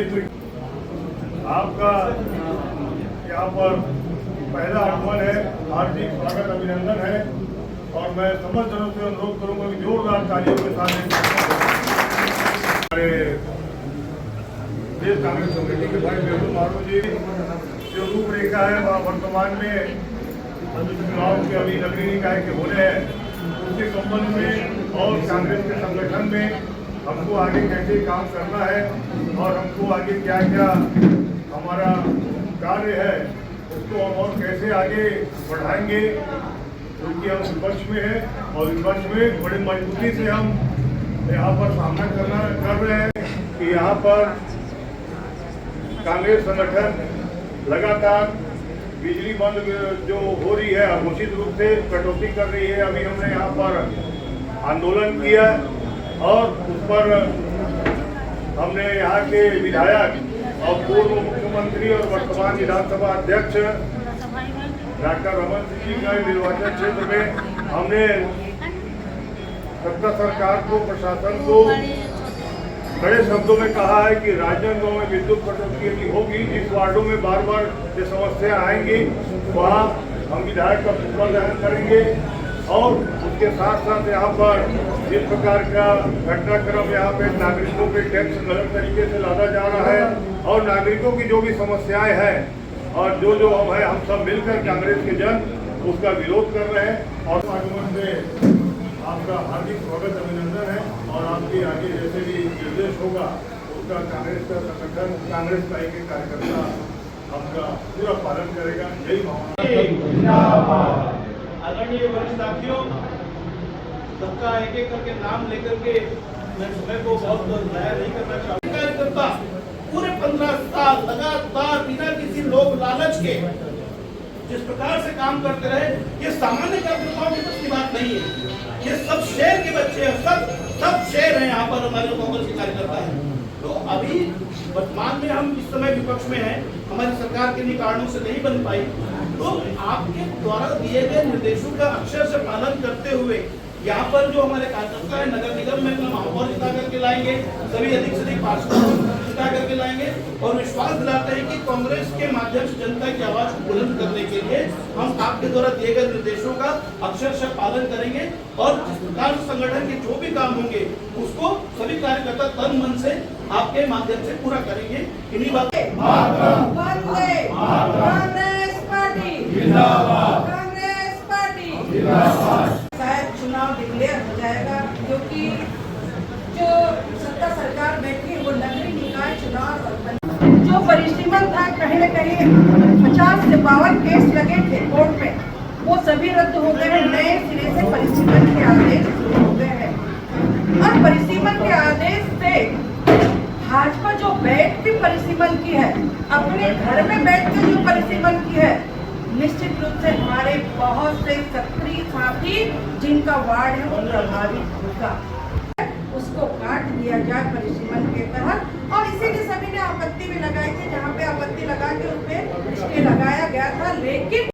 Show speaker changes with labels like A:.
A: क्षेत्र आपका यहाँ पर पहला आगमन है, हार्दिक स्वागत अभिनंदन है और मैं समस्त जनों से अनुरोध करूंगा कि जोरदार तालियों के साथ हमारे प्रदेश कांग्रेस कमेटी के भाई मेहुल मारू जी जो रूपरेखा है वह वर्तमान में चुनाव के अभी नगरीय निकाय के हो रहे हैं उसके संबंध में और कांग्रेस के संगठन में हमको आगे कैसे काम करना है और हमको आगे क्या क्या हमारा कार्य है उसको हम और कैसे आगे बढ़ाएंगे क्योंकि हम विपक्ष में हैं और विपक्ष में बड़ी मजबूती से हम यहाँ पर सामना कर रहे हैं कि यहाँ पर कांग्रेस संगठन लगातार बिजली बंद जो हो रही है घोषित रूप से कटौती कर रही है। अभी हमने यहाँ पर आंदोलन किया और उस पर हमने यहाँ के विधायक और पूर्व मुख्यमंत्री और वर्तमान विधानसभा अध्यक्ष डॉक्टर रमन सिंह जी के निर्वाचन क्षेत्र में हमने सत्ता सरकार को प्रशासन को बड़े शब्दों में कहा है कि राजनांदगांव में विद्युत कटौती यदि होगी जिस वार्डों में बार बार ये समस्या आएंगी वहाँ हम विधायक का पुतला दहन करेंगे और उसके साथ साथ यहाँ पर जिस प्रकार का घटनाक्रम यहाँ पे नागरिकों पे टैक्स गलत तरीके से लादा जा रहा है और नागरिकों की जो भी समस्याएं हैं और जो हम है हम सब मिलकर कांग्रेस के जन उसका विरोध कर रहे हैं और आगमन से आपका हार्दिक स्वागत अभिनंदन है और आपके आगे जैसे भी निर्देश होगा उसका कांग्रेस का संगठन कांग्रेस का एक कार्यकर्ता आपका पूरा पालन करेगा। यही भावना।
B: आदरणीय वरिष्ठ साथियों, सबका एक एक करके नाम लेकर के मैं समय को बहुत ज़ाया नहीं करना चाहूँगा। कार्यकर्ता पूरे 15 साल लगातार बिना किसी लोग लालच के जिस प्रकार से काम करते रहे, ये सामान्य कार्यकर्ताओं की बात नहीं है। ये सब शहर के बच्चे हैं, सब शहर हैं यहाँ पर हमारे कांग्रेस के कार्यकर्ता हैं। तो अभी वर्तमान में हम इस समय विपक्ष में हैं, हमारी सरकार के कारणों से नहीं बन पाई। तो आपके द्वारा दिए गए निर्देशों का अक्षर से पालन करते हुए यहाँ पर जो हमारे कार्यकर्ता है नगर निगम में अपना महापौर जिता करके लाएंगे, सभी अधिक से अधिक पार्षदों जिता करके लाएंगे और विश्वास दिलाते हैं कि कांग्रेस के माध्यम से जनता की आवाज को बुलंद करने के लिए हम आपके द्वारा दिए गए निर्देशों का अक्षरशः पालन करेंगे और जिस प्रकार संगठन के जो भी काम होंगे उसको सभी कार्यकर्ता तन मन से आपके माध्यम से पूरा करेंगे। इन्हीं बात
C: चुनाव डिक्लेयर हो जाएगा क्योंकि जो सत्ता सरकार बैठी वो नगरीय निकाय चुनाव जो परिसीमन था कहीं न कहीं 50 से 52 केस लगे थे कोर्ट में वो सभी रद्द हो गए हैं। नए सिरे से परिसीमन के आदेश शुरू हो गए हैं और परिसीमन के आदेश से भाजपा जो बैठ के परिसीमन की है अपने घर में बैठ के जो परिसीमन की है निश्चित रूप से हमारे बहुत से सक्रिय साथी जिनका वार्ड है वो प्रभावित होगा, उसको काट दिया जाए परिसीमन के तहत। और इसीलिए सभी ने आपत्ति भी लगाई थी, जहाँ पे आपत्ति लगा के उस पे लगाया गया था। लेकिन